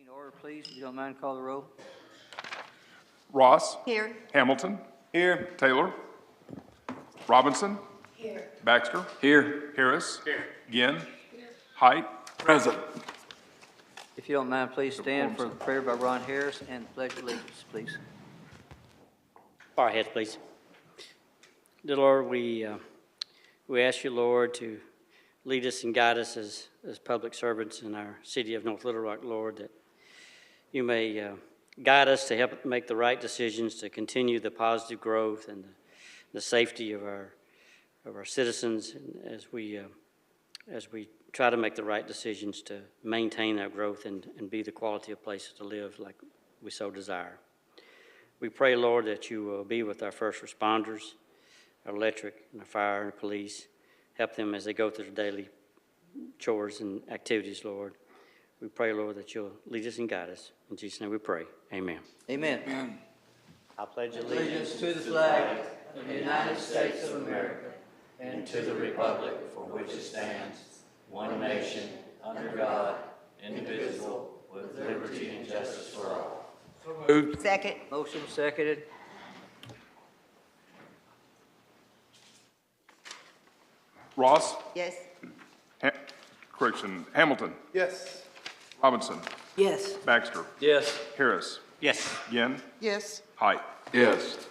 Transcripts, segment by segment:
Order, please, if you don't mind, call the roll. Ross. Here. Hamilton. Here. Taylor. Robinson. Here. Baxter. Here. Harris. Here. Ginn. Here. Height. Present. If you don't mind, please stand for the prayer by Ron Harris and the pledge of allegiance, please. Bow our heads, please. Dear Lord, we ask you, Lord, to lead us and guide us as public servants in our city of North Little Rock, Lord, that you may guide us to help make the right decisions to continue the positive growth and the safety of our citizens as we try to make the right decisions to maintain our growth and be the quality of places to live like we so desire. We pray, Lord, that you will be with our first responders, our electric, and our fire and police. Help them as they go through their daily chores and activities, Lord. We pray, Lord, that you'll lead us and guide us. In Jesus' name we pray. Amen. Amen. I pledge Allegiance to the flag of the United States of America and to the republic for which it stands, one nation, under God, indivisible, with liberty and justice for all. Moved. Second. Motion seconded. Ross. Yes. Hamilton. Yes. Robinson. Yes. Baxter. Yes. Harris. Yes. Ginn. Yes. Height. Yes.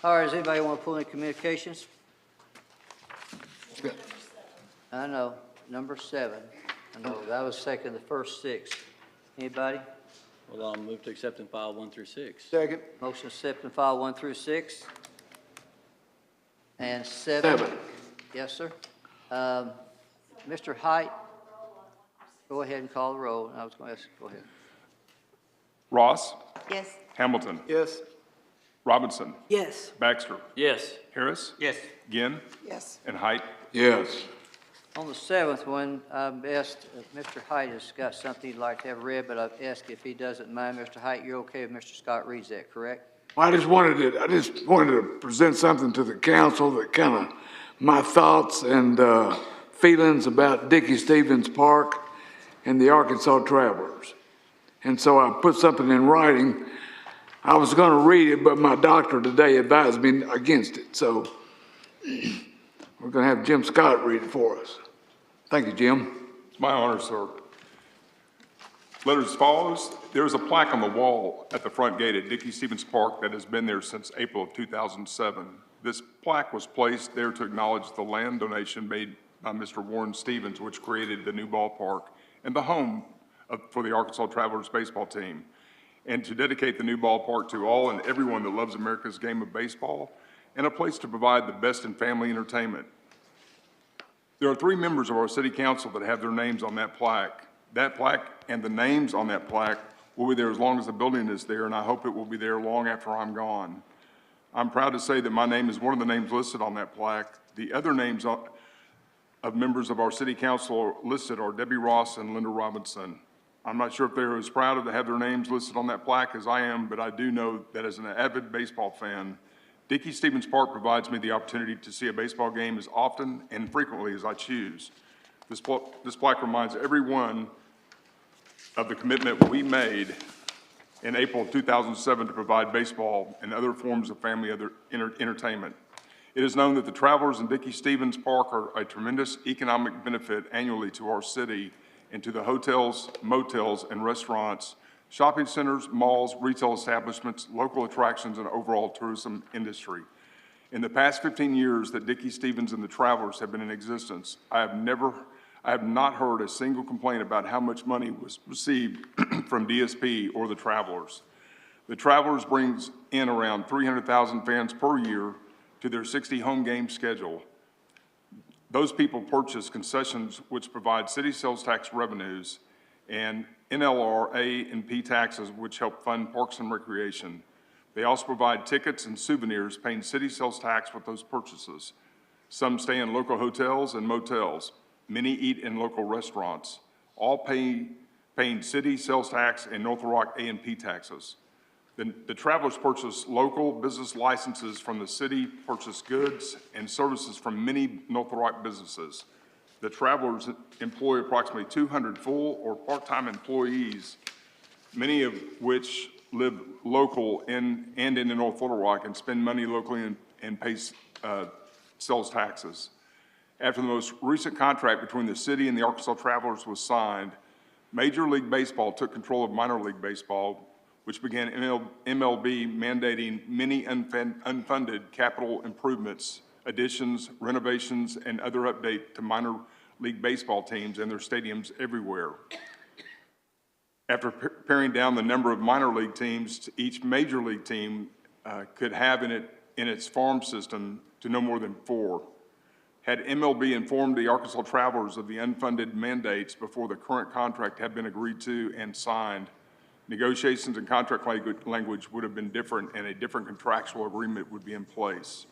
All right, does anybody want to pull any communications? I know, number 7. I know, that was second, the first 6. Anybody? Well, I'll move to accept and file 1 through 6. Second. Motion accept and file 1 through 6. And 7. 7. Yes, sir. Mr. Height, go ahead and call the roll. I was going to ask, go ahead. Ross. Yes. Hamilton. Yes. Robinson. Yes. Baxter. Yes. Harris. Yes. Ginn. Yes. And Height. Yes. On the 7th one, I've asked if Mr. Height has got something he'd like to have read, but I've asked if he doesn't mind. Mr. Height, you're okay if Mr. Scott reads that, correct? I just wanted to present something to the council that kind of my thoughts and feelings about Dickey Stevens Park and the Arkansas Travelers. And so I put something in writing. I was going to read it, but my doctor today advised me against it. So we're going to have Jim Scott read it for us. Thank you, Jim. It's my honor, sir. Letters as follows. There is a plaque on the wall at the front gate at Dickey Stevens Park that has been there since April of 2007. This plaque was placed there to acknowledge the land donation made by Mr. Warren Stevens, which created the new ballpark and the home for the Arkansas Travelers baseball team, and to dedicate the new ballpark to all and everyone that loves America's game of baseball, and a place to provide the best in family entertainment. There are 3 members of our city council that have their names on that plaque. That plaque and the names on that plaque will be there as long as the building is there, and I hope it will be there long after I'm gone. I'm proud to say that my name is one of the names listed on that plaque. The other names of members of our city council listed are Debbie Ross and Linda Robinson. I'm not sure if they're as proud to have their names listed on that plaque as I am, but I do know that as an avid baseball fan, Dickey Stevens Park provides me the opportunity to see a baseball game as often and frequently as I choose. This plaque reminds everyone of the commitment we made in April of 2007 to provide baseball and other forms of family entertainment. It is known that the Travelers in Dickey Stevens Park are a tremendous economic benefit annually to our city and to the hotels, motels, and restaurants, shopping centers, malls, retail establishments, local attractions, and overall tourism industry. In the past 15 years that Dickey Stevens and the Travelers have been in existence, I have not heard a single complaint about how much money was received from DSP or the Travelers. The Travelers brings in around 300,000 fans per year to their 60 home game schedule. Those people purchase concessions which provide city sales tax revenues and NLR, A, and P taxes which help fund parks and recreation. They also provide tickets and souvenirs paying city sales tax with those purchases. Some stay in local hotels and motels. Many eat in local restaurants, all paying city sales tax and North Little Rock A&P taxes. The Travelers purchase local business licenses from the city, purchase goods and services from many North Little Rock businesses. The Travelers employ approximately 200 full or part-time employees, many of which live local and in the North Little Rock and spend money locally and pay sales taxes. After the most recent contract between the city and the Arkansas Travelers was signed, Major League Baseball took control of minor league baseball, which began MLB mandating many unfunded capital improvements, additions, renovations, and other updates to minor league baseball teams and their stadiums everywhere. After paring down the number of minor league teams, each major league team could have in its farm system to no more than 4. Had MLB informed the Arkansas Travelers of the unfunded mandates before the current contract had been agreed to and signed, negotiations and contract language would have been different and a different contractual agreement would be in place.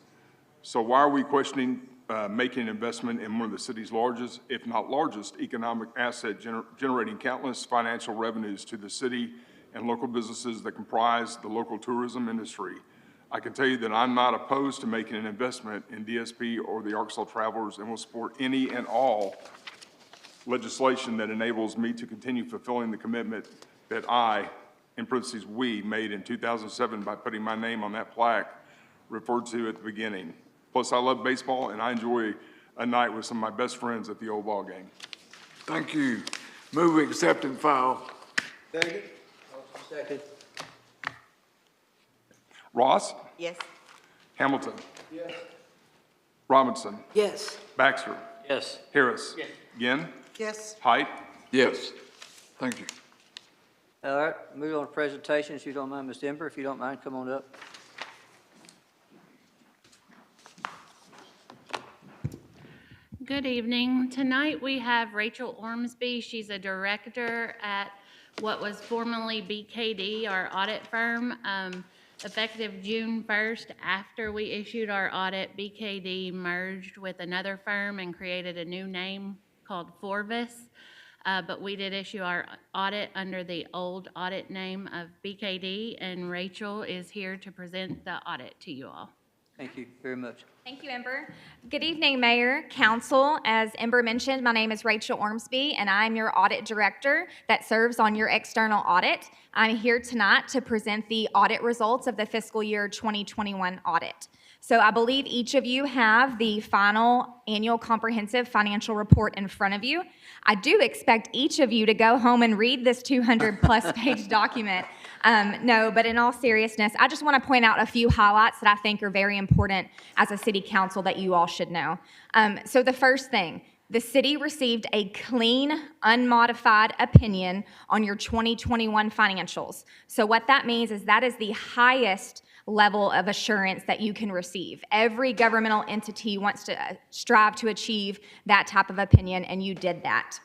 So why are we questioning making an investment in one of the city's largest, if not largest, economic asset generating countless financial revenues to the city and local businesses that comprise the local tourism industry? I can tell you that I'm not opposed to making an investment in DSP or the Arkansas Travelers and will support any and all legislation that enables me to continue fulfilling the commitment that I, in parentheses, we, made in 2007 by putting my name on that plaque referred to at the beginning. Plus, I love baseball, and I enjoy a night with some of my best friends at the old ball game. Thank you. Move, we accept and file. Second. Ross? Yes. Hamilton? Yes. Robinson? Yes. Baxter? Yes. Harris? Yes. Ginn? Yes. Height? Yes. Thank you. All right, move on to presentations, if you don't mind, Ms. Denver, if you don't mind, come on up. Good evening. Tonight we have Rachel Ormsby. She's a director at what was formerly BKD, our audit firm. Effective June 1st, after we issued our audit, BKD merged with another firm and created a new name called Forvis. But we did issue our audit under the old audit name of BKD, and Rachel is here to present the audit to you all. Thank you very much. Thank you, Ember. Good evening, Mayor, Council. As Ember mentioned, my name is Rachel Ormsby, and I'm your audit director that serves on your external audit. I'm here tonight to present the audit results of the fiscal year 2021 audit. So I believe each of you have the final annual comprehensive financial report in front of you. I do expect each of you to go home and read this 200-plus page document. No, but in all seriousness, I just want to point out a few highlights that I think are very important as a city council that you all should know. So the first thing, the city received a clean, unmodified opinion on your 2021 financials. So what that means is that is the highest level of assurance that you can receive. Every governmental entity wants to strive to achieve that type of opinion, and you did that.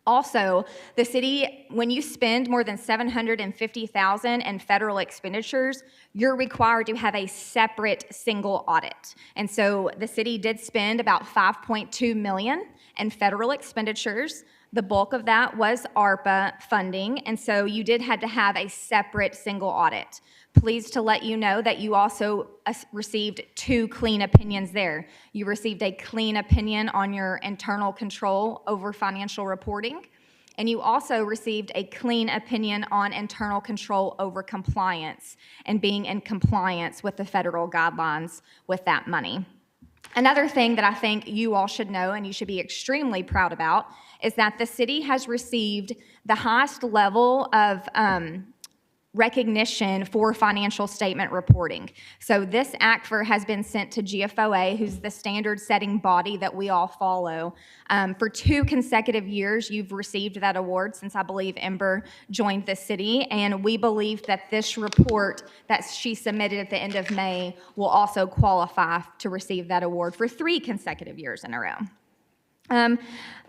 Also, the city, when you spend more than $750,000 in federal expenditures, you're required to have a separate single audit. And so the city did spend about $5.2 million in federal expenditures. The bulk of that was ARPA funding, and so you did have to have a separate single audit. Pleased to let you know that you also received 2 clean opinions there. You received a clean opinion on your internal control over financial reporting, and you also received a clean opinion on internal control over compliance and being in compliance with the federal guidelines with that money. Another thing that I think you all should know and you should be extremely proud about is that the city has received the highest level of recognition for financial statement reporting. So this ACFR has been sent to GFOA, who's the standard-setting body that we all follow. For 2 consecutive years, you've received that award since I believe Ember joined the city, and we believe that this report that she submitted at the end of May will also qualify to receive that award for 3 consecutive years in a row. A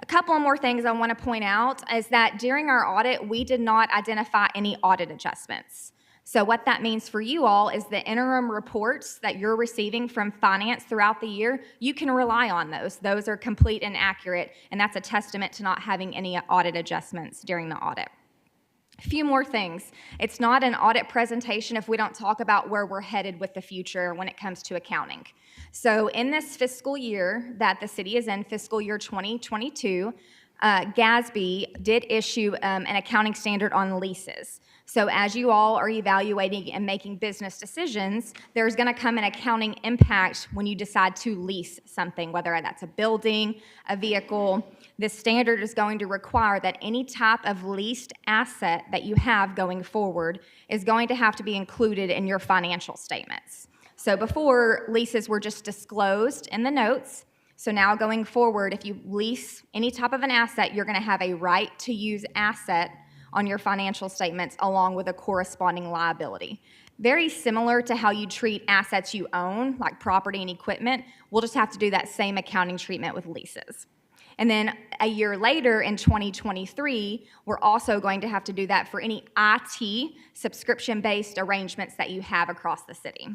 couple of more things I want to point out is that during our audit, we did not identify any audit adjustments. So what that means for you all is the interim reports that you're receiving from finance throughout the year, you can rely on those. Those are complete and accurate, and that's a testament to not having any audit adjustments during the audit. A few more things. It's not an audit presentation if we don't talk about where we're headed with the future when it comes to accounting. So in this fiscal year that the city is in, fiscal year 2022, GASB did issue an accounting standard on leases. So as you all are evaluating and making business decisions, there's going to come an accounting impact when you decide to lease something, whether that's a building, a vehicle. This standard is going to require that any type of leased asset that you have going forward is going to have to be included in your financial statements. So before, leases were just disclosed in the notes. So now going forward, if you lease any type of an asset, you're going to have a right to use asset on your financial statements along with a corresponding liability. Very similar to how you treat assets you own, like property and equipment. We'll just have to do that same accounting treatment with leases. And then a year later in 2023, we're also going to have to do that for any IT subscription-based arrangements that you have across the city.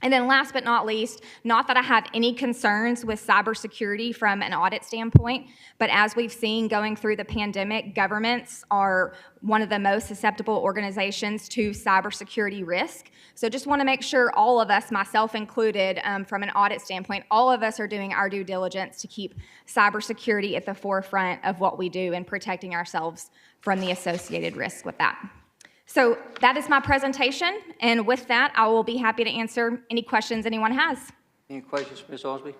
And then last but not least, not that I have any concerns with cybersecurity from an audit standpoint, but as we've seen going through the pandemic, governments are one of the most susceptible organizations to cybersecurity risk. So just want to make sure all of us, myself included, from an audit standpoint, all of us are doing our due diligence to keep cybersecurity at the forefront of what we do and protecting ourselves from the associated risk with that. So that is my presentation, and with that, I will be happy to answer any questions anyone has. Any questions, Ms. Ormsby?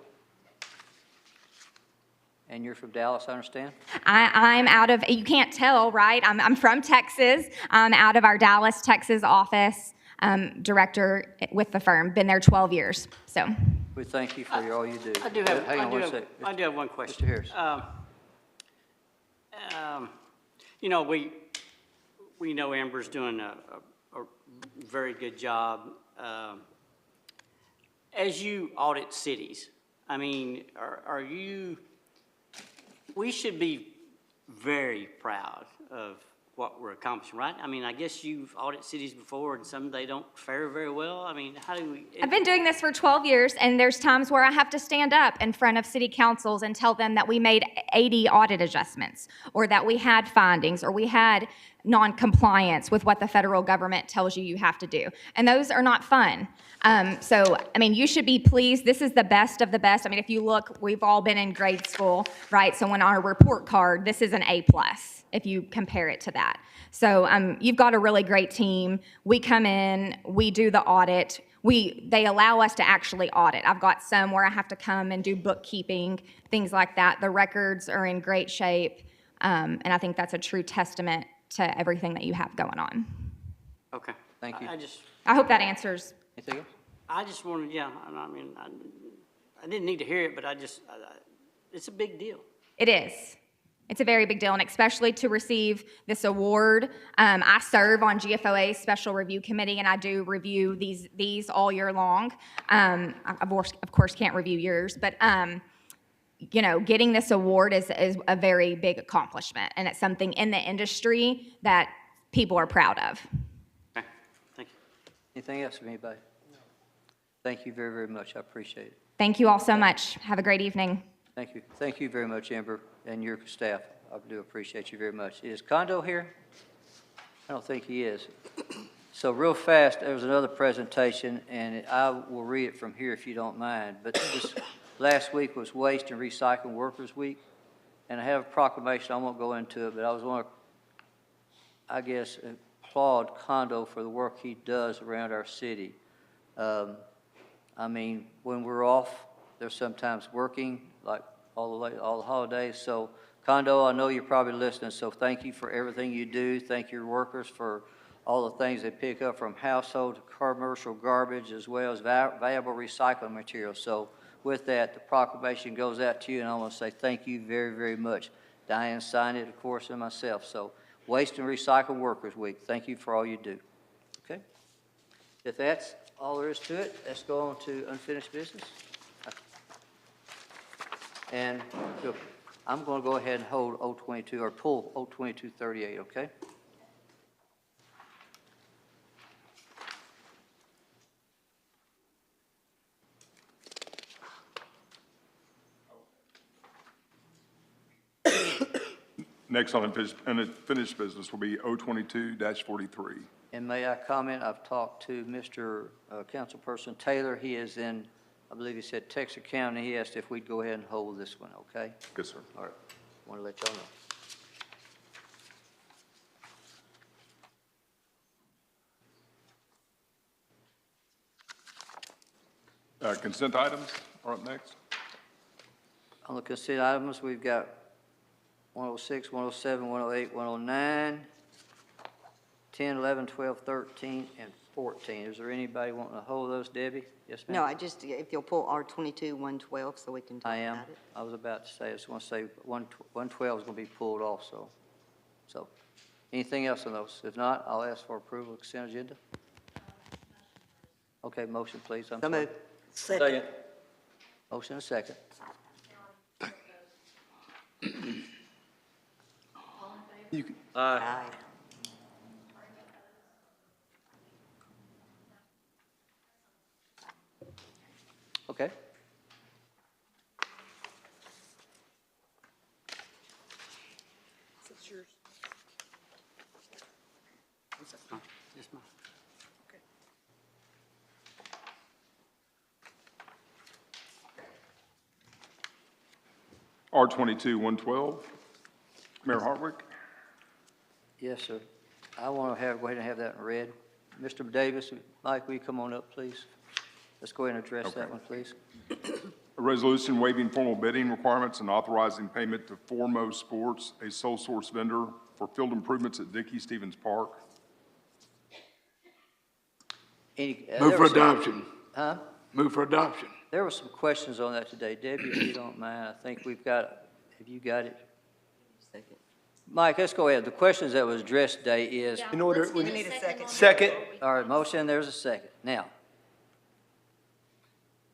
And you're from Dallas, I understand? I'm out of, you can't tell, right? I'm from Texas. I'm out of our Dallas, Texas office, director with the firm. Been there 12 years, so. We thank you for all you do. I do have, Hang on one I second. do have one question. Mr. Harris. You know, we know Amber's doing a very good job. As you audit cities, I mean, are you, we should be very proud of what we're accomplishing, right? I mean, I guess you've audited cities before and some they don't fare very well. I mean, how do we? I've been doing this for 12 years, and there's times where I have to stand up in front of city councils and tell them that we made 80 audit adjustments, or that we had findings, or we had non-compliance with what the federal government tells you have to do. And those are not fun. So, I mean, you should be pleased. This is the best of the best. I mean, if you look, we've all been in grade school, right? So on our report card, this is an A+, if you compare it to that. So you've got a really great team. We come in, we do the audit. They allow us to actually audit. I've got some where I have to come and do bookkeeping, things like that. The records are in great shape. And I think that's a true testament to everything that you have going on. Okay. Thank you. I hope that answers. Anything else? I just wanted, yeah, I mean, I didn't need to hear it, but it's a big deal. It is. It's a very big deal, and especially to receive this award. I serve on GFOA's Special Review Committee, and I do review these all year long. Of course, can't review yours, but you know, getting this award is a very big accomplishment, and it's something in the industry that people are proud of. Okay, thank you. Anything else from anybody? No. Thank you very, very much. I appreciate it. Thank you all so much. Have a great evening. Thank you. Thank you very much, Amber, and your staff. I do appreciate you very much. Is Kondo here? I don't think he is. So real fast, there was another presentation, and I will read it from here if you don't mind. But this last week was Waste and Recycling Workers Week, and I have a proclamation. I won't go into it, but I want to, I guess, applaud Kondo for the work he does around our city. I mean, when we're off, they're sometimes working, like all the holidays. So, Kondo, I know you're probably listening, so thank you for everything you do. Thank your workers for all the things they pick up from household to commercial garbage, as well as valuable recycling materials. So, with that, the proclamation goes out to you, and I want to say thank you very, very much. Diane signed it, of course, and myself. So, Waste and Recycling Workers Week, thank you for all you do. Okay? If that's all there is to it, let's go on to unfinished business. And I'm going to go ahead and hold 022, or pull 02238, okay? Next on unfinished business will be O22-43. And may I comment, I've talked to Mr. Councilperson Taylor. He is in, I believe he said Texas County. He asked if we'd go ahead and hold this one, okay? Yes, sir. All right, want to let y'all know. Consent items are up next. On the consent items, we've got 106, 107, 108, 109, 10, 11, 12, 13, and 14. Is there anybody wanting to hold those, Debbie? Yes, ma'am? No, I just, if you'll pull R22, 112, so we can talk I am. about it. I was about to say, I was going to say 112 is going to be pulled also. So, anything else on those? If not, I'll ask for approval of consent agenda. Okay, motion, please. I'm So sorry. moved. Second. Motion and a second. Aye. Okay. Just mine. R22-112. Mayor Hartwick. Yes, sir. I want to go ahead and have that in red. Mr. Davis, Mike, will you come on up, please? Let's go ahead and address that Okay. one, please. A resolution waiving formal bidding requirements and authorizing payment to Foremost Sports, a sole source vendor for field improvements at Dickey Stevens Park. Any, Move there for was some- adoption. Huh? Move for adoption. There were some questions on that today. Debbie, if you don't mind, I think we've got, have you got it? Second. Mike, let's go ahead. The questions that was addressed today is, In order, we need a second. Second. all right, motion, there's a second. Now,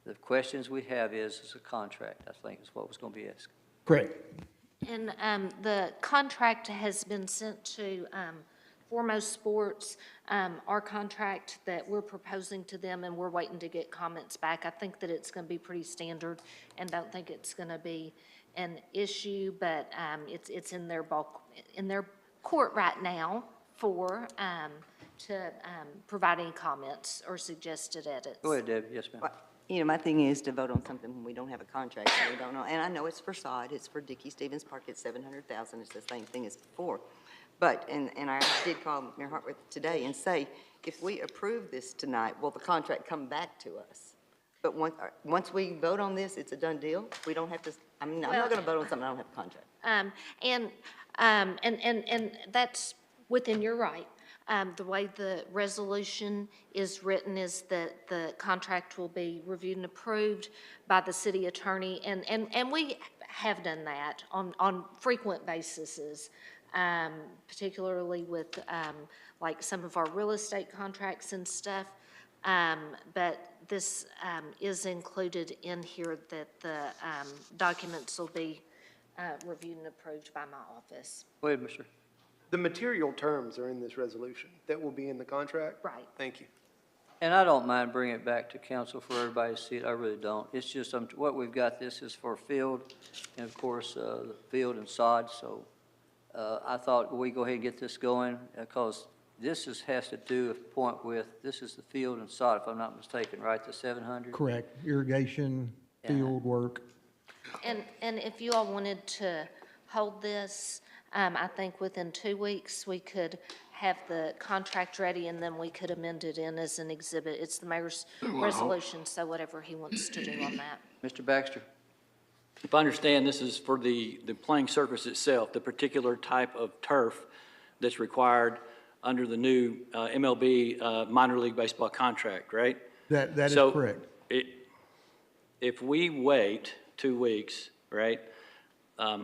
the questions we have is a contract, I think is what was going to be asked. Correct. And the contract has been sent to Foremost Sports, our contract that we're proposing to them, and we're waiting to get comments back. I think that it's going to be pretty standard and don't think it's going to be an issue, but it's in their court right now for to provide any comments or suggested edits. Go ahead, Debbie. Yes, ma'am. Well, you know, my thing is to vote on something when we don't have a contract, so we don't know. And I know it's for sod, it's for Dickey Stevens Park, it's 700,000, it's the same thing as before. But, and I did call Mayor Hartwick today and say, if we approve this tonight, will the contract come back to us? But once we vote on this, it's a done deal? We don't have to, I mean, I'm not gonna vote on something I don't have a contract. And that's within your right. The way the resolution is written is that the contract will be reviewed and approved by the city attorney, and we have done that on frequent basis, particularly with like some of our real estate contracts and stuff. But this is included in here that the documents will be reviewed and approved by my office. Go ahead, Mr. The material terms are in this resolution that will be in the contract? Right. Thank you. And I don't mind bringing it back to council for everybody to see it, I really don't. It's just, what we've got, this is for field, and of course, the field and sod, so I thought we go ahead and get this going, because this has to do a point with, this is the field and sod, if I'm not mistaken, right, the 700? Correct. Irrigation, field work. And if you all wanted to hold this, I think within 2 weeks, we could have the contract ready, and then we could amend it in as an exhibit. It's the mayor's resolution, so whatever he wants to do on that. Mr. Baxter? If I understand, this is for the playing surface itself, the particular type of turf that's required under the new MLB minor league baseball contract, right? That is So correct. if we wait 2 weeks, right,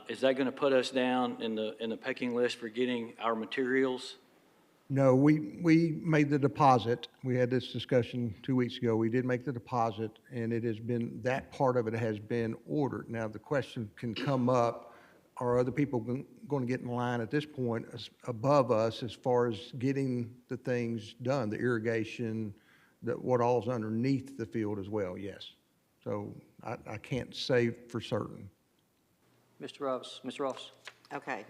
is that going to put us down in the pecking list for getting our materials? No, we made the deposit. We had this discussion 2 weeks ago. We did make the deposit, and it has been, that part of it has been ordered. Now, the question can come up, are other people going to get in line at this point above us as far as getting the things done, the irrigation, what all's underneath the field as well? Yes. So I can't say for certain. Mr. Ross? Okay.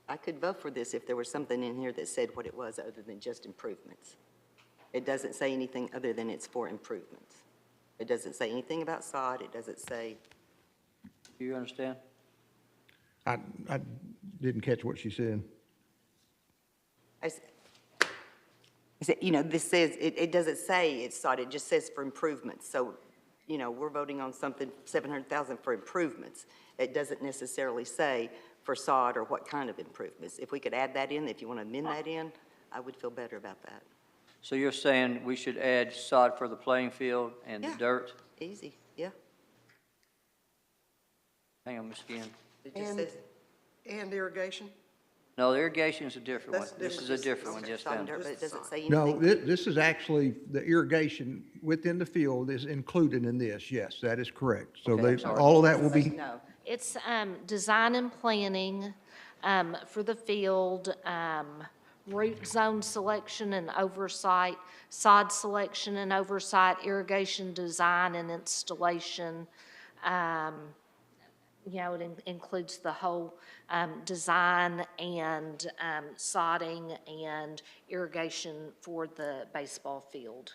I could vote for this if there was something in here that said what it was other than just improvements. It doesn't say anything other than it's for improvements. It doesn't say anything about sod, it doesn't say, Do you understand? I didn't catch what she said. I said, you know, this says, it doesn't say it's sod, it just says for improvements. So, you know, we're voting on something, 700,000 for improvements. It doesn't necessarily say for sod or what kind of improvements. If we could add that in, if you want to amend that in, I would feel better about that. So you're saying we should add sod for the playing field and the Yeah. dirt? Easy, yeah. Hang on, Ms. Gann. It just And- says And irrigation? No, the irrigation is a different one. That's This is a different one, yes, sod and ma'am. dirt, but it doesn't say No, anything. this is actually, the irrigation within the field is included in this. Yes, that is correct. So Okay, I'm they, sorry. all of that will be, No, It's design and planning for the field, root zone selection and oversight, sod selection and oversight, irrigation design and installation. You know, it includes the whole design and sodding and irrigation for the baseball field.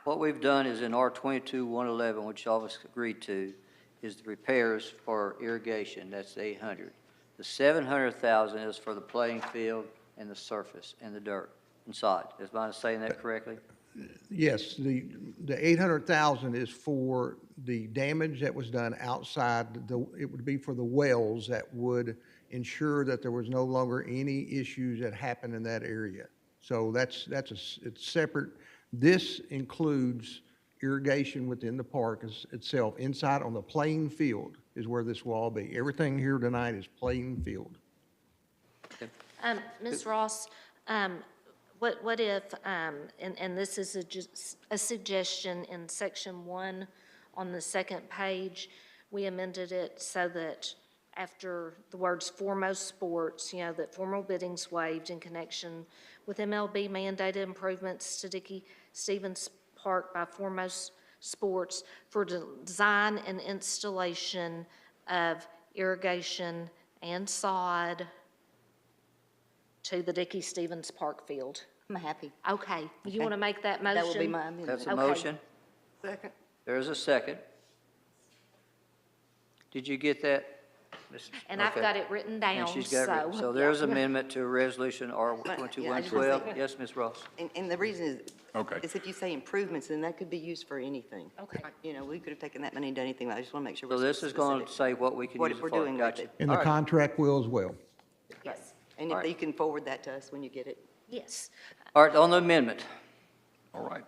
What we've done is in R-22-111, which all of us agreed to, is the repairs for irrigation, that's the 800. The 700,000 is for the playing field and the surface and the dirt and sod. Is my saying that correctly? yes, the 800,000 is for the damage that was done outside, it would be for the wells that would ensure that there was no longer any issues that happened in that area. So it's separate. This includes irrigation within the park itself. Inside on the playing field is where this will all be. Everything here tonight is playing field. Ms. Ross, what if, and this is just a suggestion in section 1 on the second page, we amended it so that after the words foremost sports, you know, that formal bidding's waived in connection with MLB mandated improvements to Dickey Stevens Park by Foremost Sports for design and installation of irrigation and sod to the Dickey Stevens Park field. I'm happy. Okay, you want to make that motion? That will be my amendment. That's a Okay. motion. Second. There is a second. Did you get that? Ms.? And I've Okay. got it written down, And she's got it written. So yeah. there's amendment to Resolution Yeah, I just wanna R-21-112. say- Yes, Ms. Ross? And the reason is, Okay. is if you say improvements, then that could be used for anything. Okay. You know, we could have taken that money and done anything, but I just want to make sure. So we're this is going to specific. say what we can What use it we're for. doing with Gotcha. it. And All the right. contract will as well. Yes, And All if right. you can forward that to us when you get it. yes. All right, on the amendment. All right.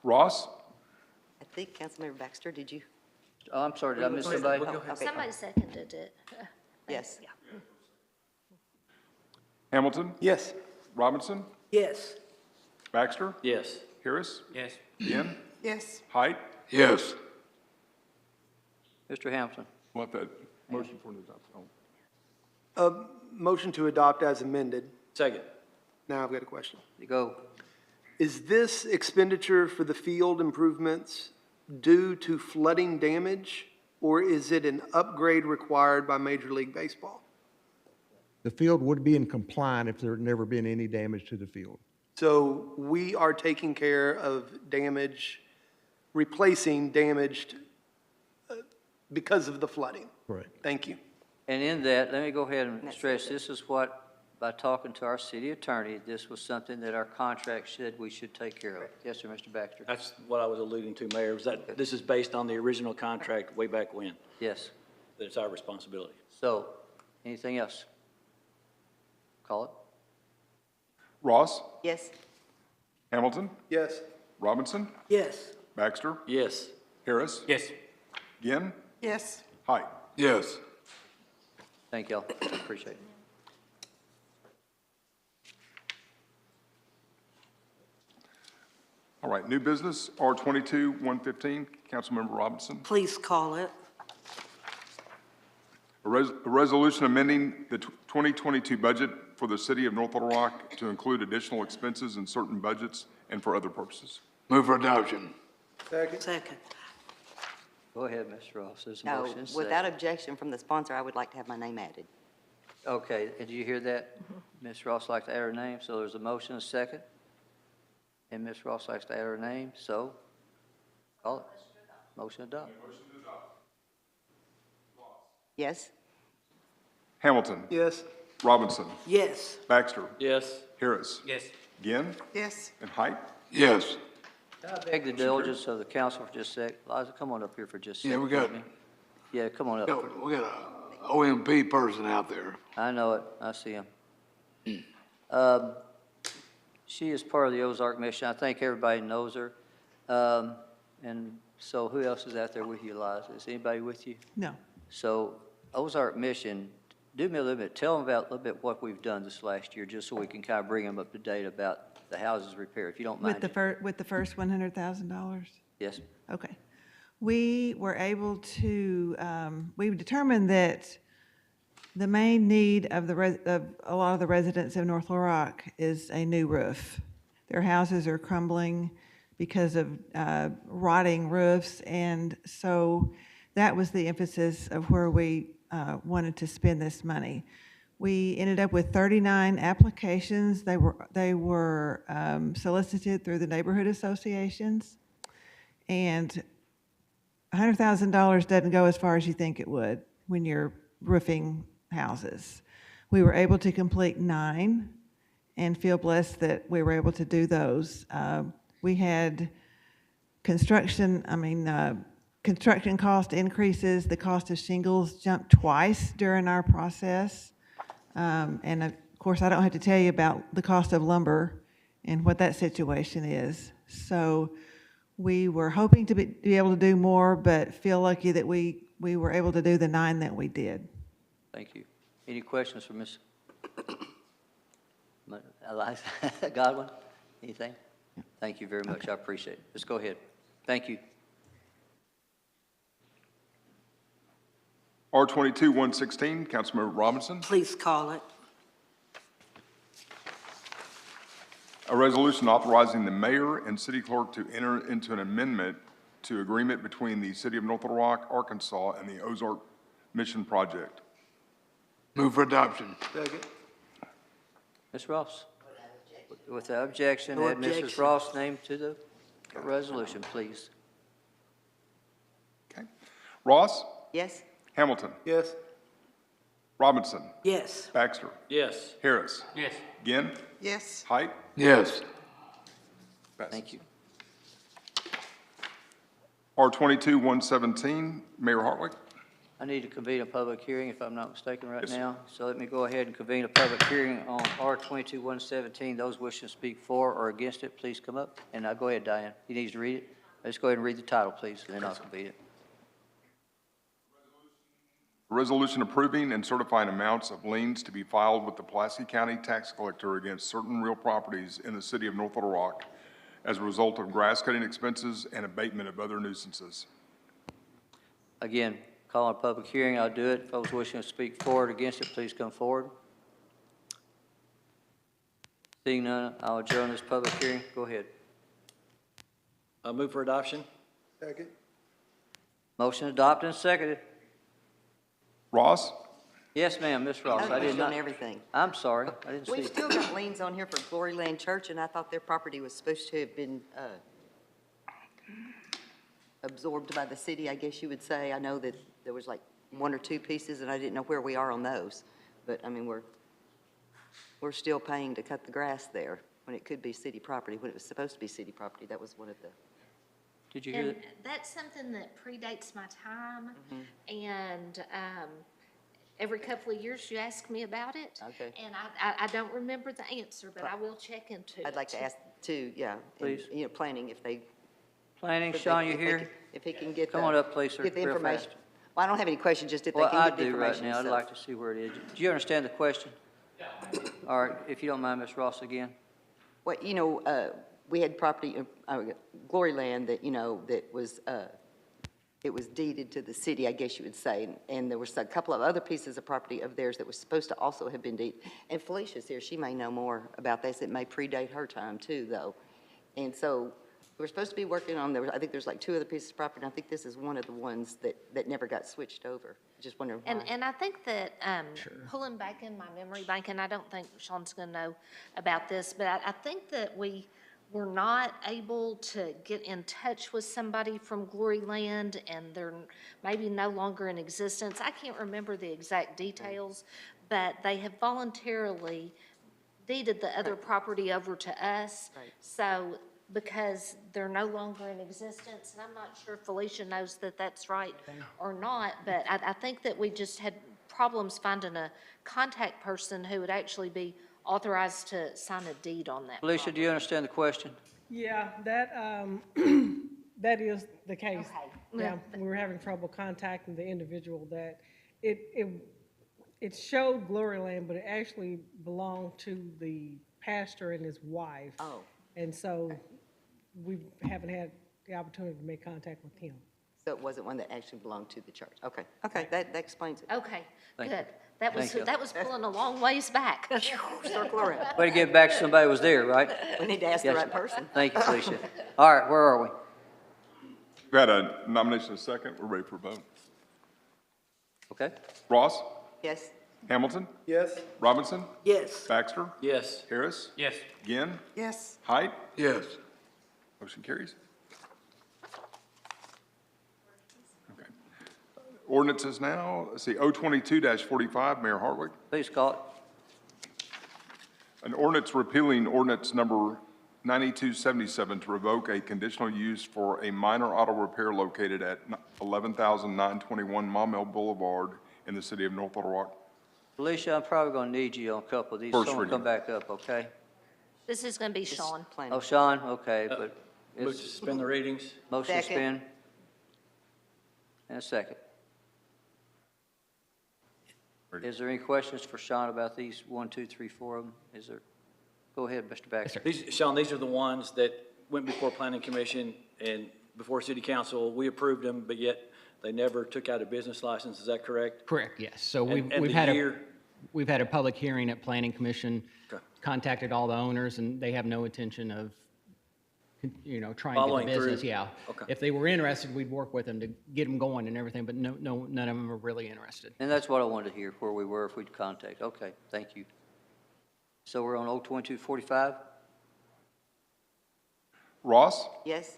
Ross? I think Councilmember Baxter, did you? Oh, I'm sorry, did I miss somebody? Okay. Somebody seconded it. Yes. Hamilton? Yes. Robinson? Yes. Baxter? Yes. Harris? Yes. Gann? Yes. Height? Yes. Mr. Hamilton? Want that motion for the adoption? Motion to adopt as amended. Second. Now I've got a question. You go. Is this expenditure for the field improvements due to flooding damage, or is it an upgrade required by Major League Baseball? The field would be in compliant if there had never been any damage to the field. So we are taking care of damage, replacing damaged because of the flooding. Correct. Thank you. And in that, let me go ahead and stress, this is what, by talking to our city attorney, this was something that our contract said we should take care of. Yes, sir, Mr. Baxter? That's what I was alluding to, Mayor, was that this is based on the original contract way back when, Yes. that it's our responsibility. So, anything else? Call it. Ross? Yes. Hamilton? Yes. Robinson? Yes. Baxter? Yes. Harris? Yes. Gann? Yes. Height? Yes. Thank y'all, appreciate it. All right, new business, R-22-115, Councilmember Robinson. Please call it. A resolution amending the 2022 budget for the city of North Little Rock to include additional expenses in certain budgets and for other purposes. Move for adoption. Second. Go ahead, Ms. Ross, there's a No, motion. without objection from the sponsor, I would like to have my name added. Okay, and did you hear that? Ms. Ross likes to add her name, so there's a motion, a second. And Ms. Ross likes to add her name, so call it. Motion adopt. Yes? Hamilton. Yes. Robinson. Yes. Baxter. Yes. Harris. Yes. Ginn. Yes. And Height. Yes. Can I beg the diligence of the council for just a sec? Liza, come on up here for just a Yeah, second. we got- for me. Yeah, come on up. We got a OMP person out there. I know it, I see him. She is part of the Ozark Mission. I think everybody knows her. And so who else is out there with you, Liza? Is anybody with you? No. So Ozark Mission, do me a little bit, tell them about a little bit what we've done this last year, just so we can kind of bring them up to date about the houses repair, if you don't mind. With the first $100,000? Yes, Okay. We were able to, we determined that the main need of of a lot of the residents of North Little Rock is a new roof. Their houses are crumbling because of rotting roofs, and so that was the emphasis of where we wanted to spend this money. We ended up with 39 applications. They were solicited through the neighborhood associations, and $100,000 doesn't go as far as you think it would when you're roofing houses. We were able to complete 9 and feel blessed that we were able to do those. We had construction cost increases. The cost of shingles jumped twice during our process. And of course, I don't have to tell you about the cost of lumber and what that situation is. So we were hoping to be able to do more, but feel lucky that we were able to do the 9 that we did. thank you. Any questions for Ms. Eliza Godwin? Anything? Thank you very much, I appreciate it. Let's go ahead. Thank you. R22-116, Councilmember Robinson. Please call it. A resolution authorizing the mayor and city clerk to enter into an amendment to agreement between the city of North Little Rock, Arkansas, and the Ozark Mission Project. Move for adoption. Second. Ms. Ross? Without objection, No add Mrs. objection. Ross' name to the resolution, please. Okay. Ross? Yes? Hamilton? Yes. Robinson? Yes. Baxter? Yes. Harris? Yes. Ginn? Yes. Height? Yes. Passes. Thank you. R22-117, Mayor Hartwick. I need to convene a public hearing, if I'm not mistaken, right Yes, sir. now. So let me go ahead and convene a public hearing on R22-117. Those wishing to speak for or against it, please come up. And go ahead, Diane. He needs to read it. Let's go ahead and read the title, please, and then I'll convene it. A resolution approving and certifying amounts of liens to be filed with the Pulaski County Tax Collector against certain real properties in the city of North Little Rock as a result of grass cutting expenses and abatement of other nuisances. Again, calling a public hearing, I'll do it. Those wishing to speak for or against it, please come forward. Seeing none, I'll adjourn this public hearing. Go ahead. Move for adoption? Second. Motion adopted and seconded. Ross? Yes, ma'am, Ms. Ross. I did On not. everything. I'm sorry, I didn't We've see. still got liens on here for Glory Land Church, and I thought their property was supposed to have been absorbed by the city, I guess you would say. I know that there was like 1 or 2 pieces, and I didn't know where we are on those. But, I mean, we're still paying to cut the grass there when it could be city property, when it was supposed to be city property. That was one of the, Did you hear And that? that's something that predates my time, and every couple of years you ask me about it. Okay. And I don't remember the answer, but I will check into it. I'd like to ask too, yeah. and, Please. You know, planning, if they. Planning, if they- Sean, you if they here? can- If he can get Come the- on up, please, sir, Get the real information. fast. Well, I don't have any questions, just if they Well, can I get the do right information. now. I'd so. like to see where it is. Do you understand the question? Yeah. All right, if you don't mind, Ms. Ross, again. Well, you know, we had property, Glory Land that, you know, that was, it was deeded to the city, I guess you would say. And there was a couple of other pieces of property of theirs that was supposed to also have been deeded. And Felicia's here, she may know more about this. It may predate her time too, though. And so We're supposed to be working on, I think there's like 2 other pieces of property, and I think this is one of the ones that never got switched over. Just wondering why. And I think that, pulling back in my memory bank, and I don't think Sean's gonna know about this, but I think that we were not able to get in touch with somebody from Glory Land, and they're maybe no longer in existence. I can't remember the exact details, but they have voluntarily deeded the other property over to us. Right. So, because they're no longer in existence, and I'm not sure Felicia knows that that's right or not, but I think that we just had problems finding a contact person who would actually be authorized to sign a deed on that. Felicia, do you understand the question? Yeah, that, that is the case. Okay. Yeah, we were having trouble contacting the individual that, it showed Glory Land, but it actually belonged to the pastor and his wife. Oh, And so we haven't had the opportunity to make contact with him. so it wasn't one that actually belonged to the church. Okay, that explains it. Okay, Thank good. you. That was, Thank you. that was pulling a long ways back. Circle around. Way to get back to somebody who was there, right? We need to ask the Yes. right person. Thank you, Felicia. All right, where are we? We had a nomination and a second. We're ready for a vote. Okay? Ross? Yes, Hamilton? Yes? Robinson? Yes. Baxter? Yes. Harris? Yes. Ginn? Yes. Height? Yes. Motion carries. Okay. Ordinances now, let's see, 022-45, Mayor Hartwick. Please call it. An ordinance repealing ordinance number 9277 to revoke a conditional use for a minor auto repair located at 11,921 Maumelle Boulevard in the city of North Little Rock. Felicia, I'm probably going to need you on a couple of these. First Someone reading. come back up, okay? This is gonna be Sean. planning. Oh, Sean, okay, but Move to it's suspend the readings. Motion to Second. suspend. And a second. Ready. Is there any questions for Sean about these 1, 2, 3, 4 of them? Is there? Go ahead, Mr. Baxter. Sean, these are the ones that went before Planning Commission and before City Council. We approved them, but yet they never took out a business license. Is that correct? Correct, yes. So And we've the had year- we've had a public hearing at Planning Commission, Okay. contacted all the owners, and they have no intention of, trying to Following get the business, through. yeah. Okay. If they were interested, we'd work with them to get them going and everything, but no, none of them are really interested. And that's what I wanted to hear, where we were, if we'd contact. Okay, thank you. So we're on 02245? Ross? Yes,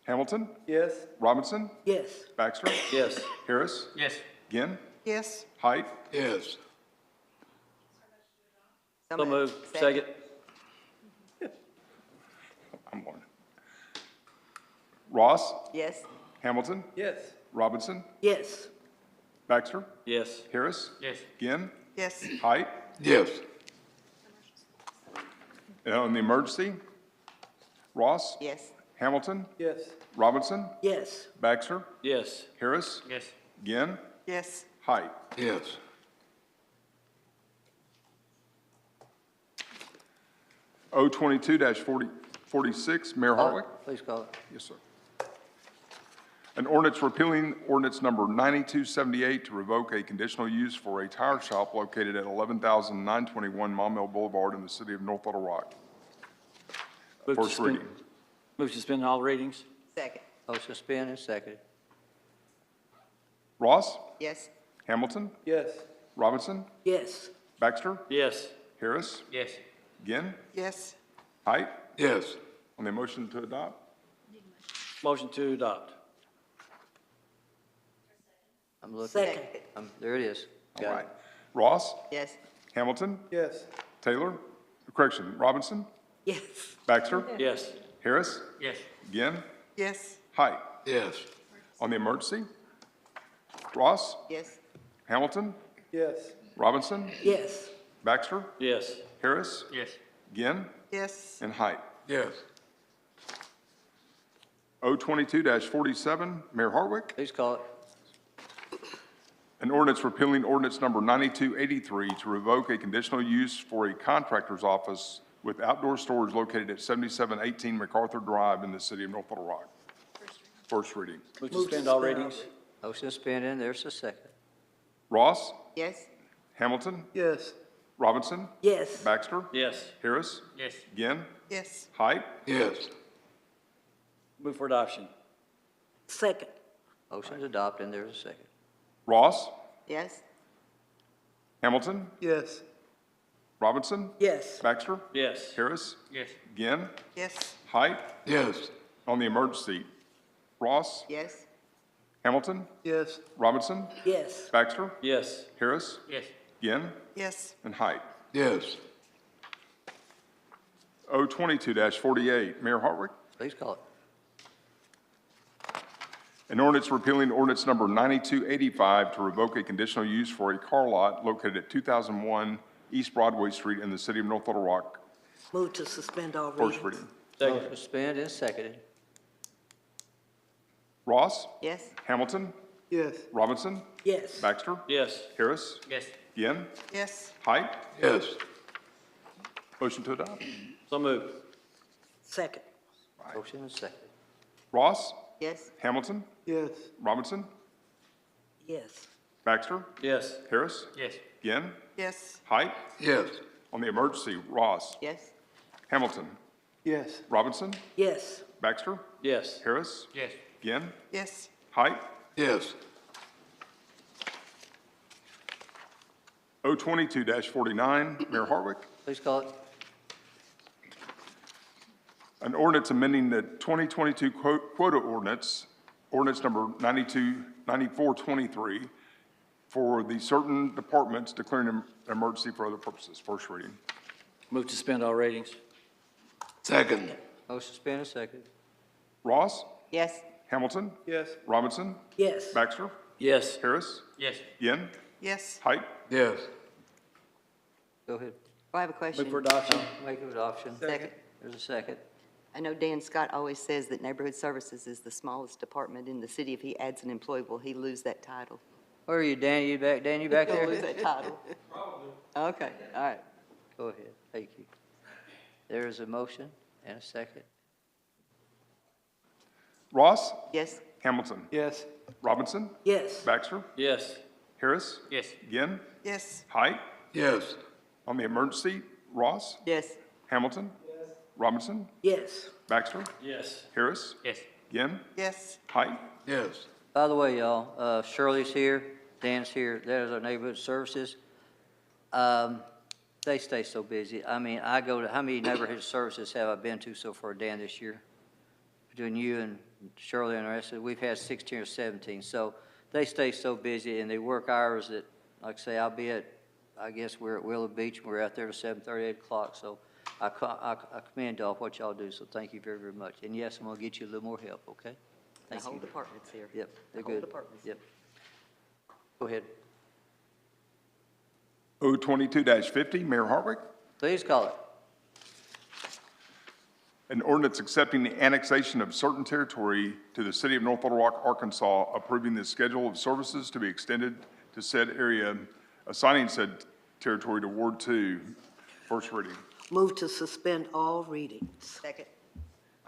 Hamilton? Yes? Robinson? Yes. Baxter? Yes. Harris? Yes. Ginn? Yes. Height? Yes. So moved. Second. I'm on. Ross? yes, Hamilton? Yes. Robinson? Yes. Baxter? Yes. Harris? Yes. Ginn? Yes. Height? Yes. And on the emergency? Ross? yes, Hamilton? Yes. Robinson? Yes. Baxter? Yes. Harris? Yes. Ginn? Yes. Height? Yes. O 22-46, Mayor Hartwick? Please call it. Yes, sir. An ordinance repealing ordinance number 9278 to revoke a conditional use for a tire shop located at 11,921 Maumelle Boulevard in the city of North Little Rock. Move to First suspend- reading. Move to suspend all readings? second, Motion to suspend and seconded. Ross? yes, Hamilton? Yes. Robinson? Yes. Baxter? Yes. Harris? Yes. Ginn? Yes. Height? Yes. On the motion to adopt? Motion to adopt. I'm looking. Second. There it is. All Got right. it. Ross? yes, Hamilton? Yes. Taylor? Correction, Robinson? Yes. Baxter? Yes. Harris? Yes. Ginn? Yes. Height? Yes. On the emergency? Ross? yes, Hamilton? Yes. Robinson? Yes. Baxter? Yes. Harris? Yes. Ginn? Yes. And Height? Yes. O 22-47, Mayor Hartwick. Please call it. An ordinance repealing ordinance number 9283 to revoke a conditional use for a contractor's office with outdoor storage located at 7718 MacArthur Drive in the city of North Little Rock. First reading. Move to suspend all readings? Motion to suspend and there's a second. Ross? yes, Hamilton? Yes. Robinson? Yes. Baxter? Yes. Harris? Yes. Ginn? Yes. Height? Yes. Move for adoption. Second. Motion to adopt, and there's a second. Ross, Yes? Hamilton, Yes. Robinson, Yes. Baxter, Yes. Harris, Yes. Ginn, Yes. Height. Yes. On the emergency, Ross, Yes? Hamilton, Yes. Robinson, Yes. Baxter, Yes. Harris, Yes. Ginn, Yes. and Height. Yes. O 22-48, Mayor Hartwick. Please call it. An ordinance repealing ordinance number 9285 to revoke a conditional use for a car lot located at 2001 East Broadway Street in the city of North Little Rock. Move to suspend all First readings. reading. Motion to suspend and seconded. Ross, Yes? Hamilton, Yes. Robinson, Yes. Baxter, Yes. Harris, Yes. Ginn, Yes. Height. Yes. Motion to adopt. So moved. Second. Motion and seconded. Ross, Yes? Hamilton, Yes. Robinson, Yes. Baxter, Yes. Harris, Yes. Ginn, Yes. Height. Yes. On the emergency, Ross, Yes? Hamilton, Yes. Robinson, Yes. Baxter, Yes. Harris, Yes. Ginn, Yes. Height. Yes. O 22-49, Mayor Hartwick. Please call it. An ordinance amending the 2022 quota ordinance, ordinance number 9423, for the certain departments declaring an emergency for other purposes. First reading. Move to suspend all readings. Second. Motion to suspend and seconded. Ross, Yes? Hamilton, Yes. Robinson, Yes. Baxter, Yes. Harris, Yes. Ginn, Yes. Height. Yes. Go ahead. Well, I have a question. Move for adoption. Make it adoption. Second. There's a second. I know Dan Scott always says that Neighborhood Services is the smallest department in the city. If he adds an employee, will he lose that title? Where are you, Danny? You back, Danny, you back He'll there? lose that title. Probably. Okay, all right. Go ahead. Thank you. There is a motion and a second. Ross, Yes? Hamilton, Yes. Robinson, Yes. Baxter, Yes. Harris, Yes. Ginn, Yes. Height. Yes. On the emergency, Ross, Yes? Hamilton, Robinson, Yes. Baxter, Yes. Harris, Yes. Ginn, Yes. Height. Yes. By the way, y'all, Shirley's here, Dan's here, there's our neighborhood services. They stay so busy. I mean, I go to, how many neighborhood services have I been to so far, Dan, this year? Between you and Shirley and the rest of it, we've had 16 or 17. So they stay so busy and they work hours that, like I say, I'll be at, I guess we're at Willow Beach, we're out there to 7:30, 8 o'clock. So I commend y'all what y'all do, so thank you very, very much. And yes, I'm gonna get you a little more help, okay? The Thank whole you. department's here. Yep, they're The whole good. department's Yep. Go ahead. O 22-50, Mayor Hartwick. Please call it. An ordinance accepting the annexation of certain territory to the city of North Little Rock, Arkansas, approving the schedule of services to be extended to said area, assigning said territory to Ward 2. First reading. Move to suspend all readings. Second?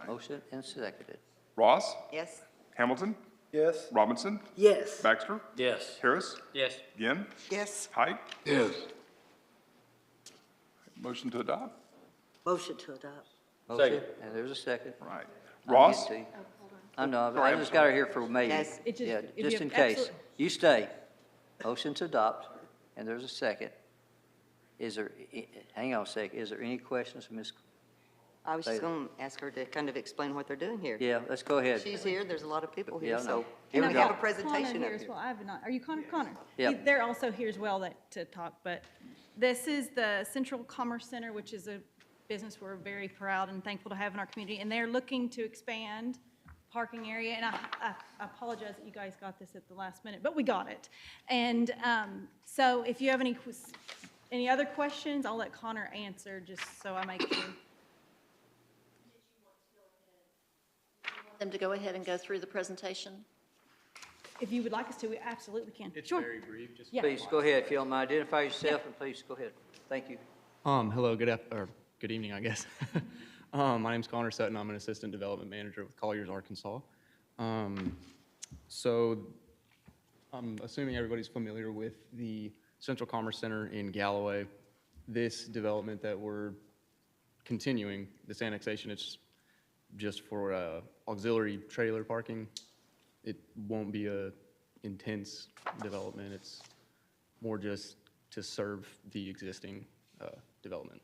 Motion and seconded. Ross, Yes? Hamilton, Yes. Robinson, Yes. Baxter, Yes. Harris, Yes. Ginn, Yes. Height. Yes. Motion to adopt. Motion to adopt. Motion, Second. and there's a second. Right. I'll Ross, get to you. I know, I just got her here for maybe. Yes. It just- Yeah, if you just have in case. absolute- You stay. Motion to adopt, and there's a second. Is there, hang on a sec, is there any questions for Ms.? I was just Bailey. going to ask her to kind of explain what they're doing here. Yeah, let's go ahead. She's here, there's a lot of people Yeah, here, I know. so. Here And we we have go. a presentation Connor up here as here. well. I have not. Are you Connor? Connor. Yep. They're also here as well to talk, but this is the Central Commerce Center, which is a business we're very proud and thankful to have in our community, and they're looking to expand parking area, and I apologize that you guys got this at the last minute, but we got it. And so if you have any other questions, I'll let Connor answer, just so I make sure. Them to go ahead and go through the presentation? If you would like us to, we absolutely can. It's Sure. very brief, just. Yeah. Please, go ahead, if you don't mind. Identify yourself, and please go ahead. Thank you. Hello, good evening, I guess. My name's Connor Sutton. I'm an assistant development manager with Colliers, Arkansas. So I'm assuming everybody's familiar with the Central Commerce Center in Galloway. This development that we're continuing, this annexation, it's just for auxiliary trailer parking. It won't be a intense development. It's more just to serve the existing development.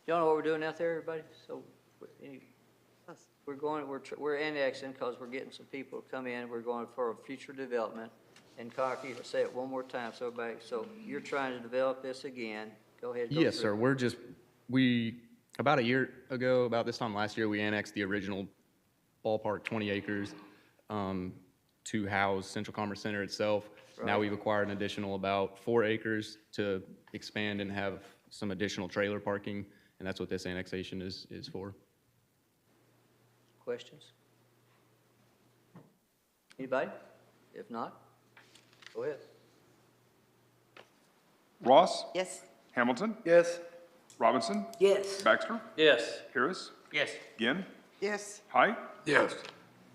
Y'all know what we're doing out there, everybody? So, we're annexing because we're getting some people to come in. We're going for a future development. And Cocky, say it one more time, so everybody, so you're trying to develop this again. Go ahead. Yes, sir. About a year ago, about this time last year, we annexed the original ballpark, 20 acres, to house Central Commerce Center itself. Now we've acquired an additional about 4 acres to expand and have some additional trailer parking, and that's what this annexation is for. Questions? Anybody? If not, go ahead. Ross? Yes. Hamilton? Yes. Robinson? Yes. Baxter? Yes. Harris? Yes. Ginn? Yes. Height? Yes.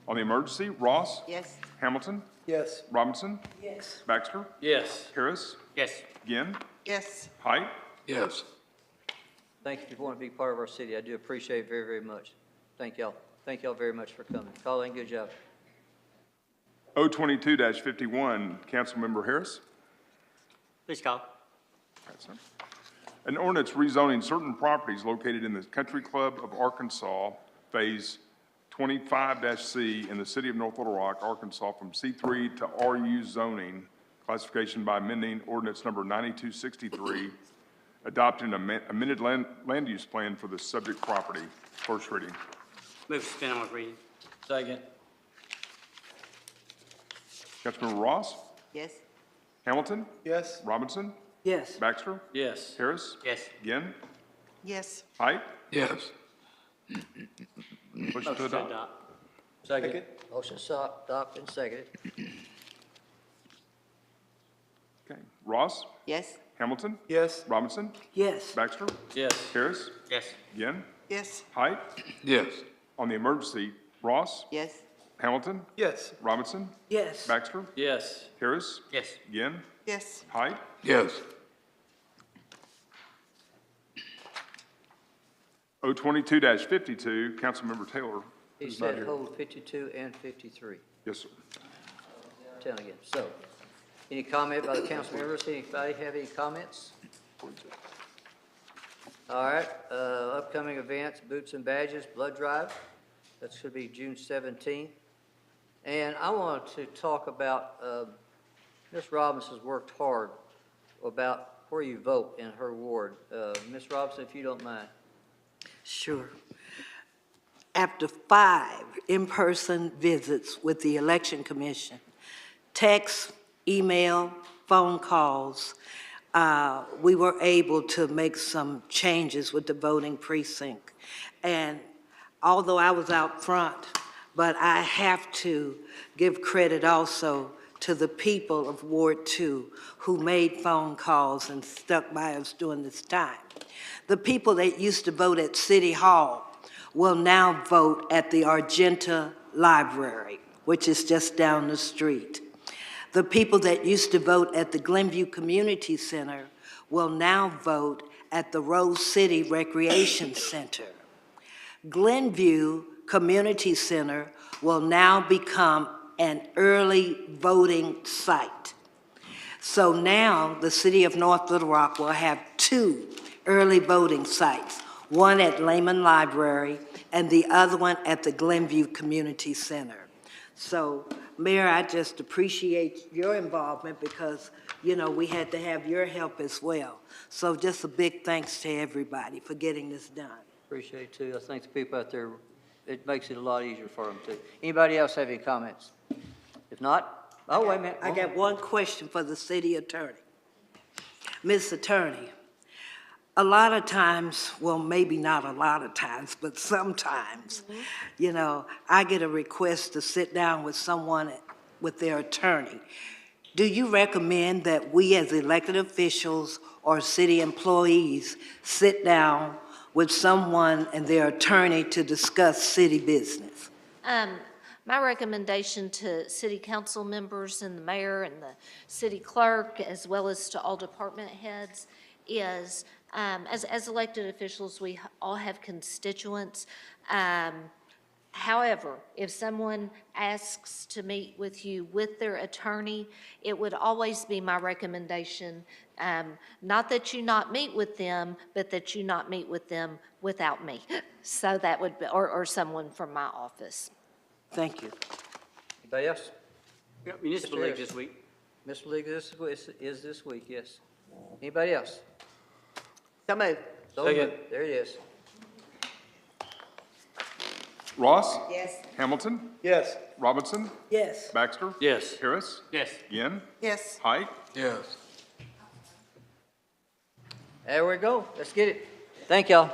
On the emergency, Ross? Yes. Hamilton? Yes. Robinson? Yes. Baxter? Yes. Harris? Yes. Ginn? Yes. Height? Yes. Thank you for wanting to be part of our city. I do appreciate it very, very much. Thank y'all. Thank y'all very much for coming. Colleen, good job. 022-51, Councilmember Harris. Please call. All right, sir. An ordinance rezoning certain properties located in the Country Club of Arkansas, Phase 25-C in the city of North Little Rock, Arkansas, from C3 to RU zoning, classification by amending ordinance number 9263, adopting an amended land use plan for the subject property. First reading. Move to suspend on reading. Second. Councilmember Ross? Yes. Hamilton? Yes. Robinson? Yes. Baxter? Yes. Harris? Yes. Ginn? Yes. Height? Yes. Motion to adopt. Second. Motion adopted and seconded. Okay. Ross? Yes. Hamilton? Yes. Robinson? Yes. Baxter? Yes. Harris? Yes. Ginn? Yes. Height? Yes. On the emergency, Ross? Yes. Hamilton? Yes. Robinson? Yes. Baxter? Yes. Harris? Yes. Ginn? Yes. Height? Yes. 022-52, Councilmember Taylor. He who's not said here. hold 52 and 53. Yes, sir. Tell again. So, any comment by the council members? Anybody have any comments? All right, upcoming events, Boots and Badges, Blood Drive. That should be June 17th. And I want to talk about, Ms. Robinson's worked hard about where you vote in her ward. Ms. Robinson, if you don't mind. Sure. After 5 in-person visits with the Election Commission, text, email, phone calls, we were able to make some changes with the voting precinct. And although I was out front, but I have to give credit also to the people of Ward 2 who made phone calls and stuck by us during this time. The people that used to vote at City Hall will now vote at the Argenta Library, which is just down the street. The people that used to vote at the Glenview Community Center will now vote at the Rose City Recreation Center. Glenview Community Center will now become an early voting site. So now the city of North Little Rock will have 2 early voting sites, one at Lehman Library and the other one at the Glenview Community Center. So, Mayor, I just appreciate your involvement because, you know, we had to have your help as well. So just a big thanks to everybody for getting this done. Appreciate it too. I think the people out there, it makes it a lot easier for them too. Anybody else have any comments? If not, oh, wait a minute. I got one question for the city attorney. Ms. Attorney, a lot of times, well, maybe not a lot of times, but sometimes, you know, I get a request to sit down with someone, with their attorney. Do you recommend that we as elected officials or city employees sit down with someone and their attorney to discuss city business? My recommendation to city council members and the mayor and the city clerk, as well as to all department heads, is as elected officials, we all have constituents. However, if someone asks to meet with you with their attorney, it would always be my recommendation, not that you not meet with them, but that you not meet with them without me. So that would be, or someone from my office. Thank you. Anybody else? Municipal Mr. League Harris. this week. Municipal League is this week, yes. Anybody else? So moved. Second. There it is. Ross? Yes. Hamilton? Yes. Robinson? Yes. Baxter? Yes. Harris? Yes. Ginn? Yes. Height? There we go. Let's get it. Thank y'all.